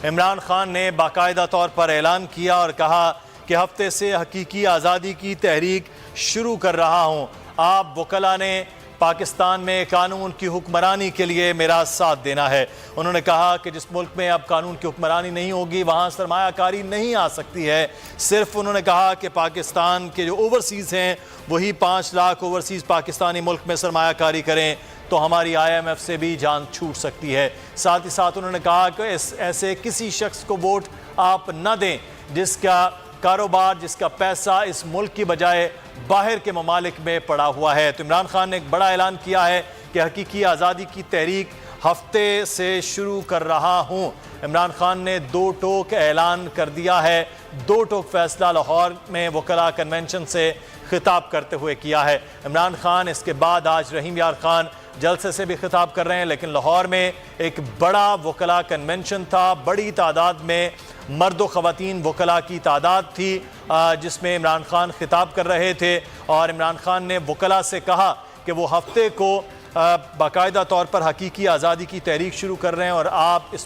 عمران خان نے باقاعدہ طور پر اعلان کیا اور کہا کہ ہفتے سے حقیقی آزادی کی تحریک شروع کر رہا ہوں۔ آپ وکلاء نے پاکستان میں قانون کی حکمرانی کے لیے میرا ساتھ دینا ہے۔ انہوں نے کہا کہ جس ملک میں اب قانون کی حکمرانی نہیں ہوگی وہاں سرمایہ کاری نہیں آ سکتی ہے۔ صرف انہوں نے کہا کہ پاکستان کے جو اوورسیز ہیں وہی 5 لاکھ اوورسیز پاکستانی ملک میں سرمایہ کاری کریں تو ہماری IMF سے بھی جان چھوٹ سکتی ہے۔ ساتھ ہی ساتھ انہوں نے کہا کہ ایسے کسی شخص کو ووٹ آپ نہ دیں جس کا کاروبار، جس کا پیسہ اس ملک کی بجائے باہر کے ممالک میں پڑا ہوا ہے۔ تو عمران خان نے ایک بڑا اعلان کیا ہے کہ حقیقی آزادی کی تحریک ہفتے سے شروع کر رہا ہوں۔ عمران خان نے 2 ٹوک اعلان کر دیا ہے۔ 2 ٹوک فیصلہ لاہور میں وکلاء کنونشن سے خطاب کرتے ہوئے کیا ہے۔ عمران خان اس کے بعد آج رحیم یار خان جلسے سے بھی خطاب کر رہے ہیں، لیکن لاہور میں ایک بڑا وکلاء کنونشن تھا، بڑی تعداد میں مرد و خواتین وکلاء کی تعداد تھی جس میں عمران خان خطاب کر رہے تھے، اور عمران خان نے وکلاء سے کہا کہ وہ ہفتے کو باقاعدہ طور پر حقیقی آزادی کی تحریک شروع کر رہے ہیں اور آپ اس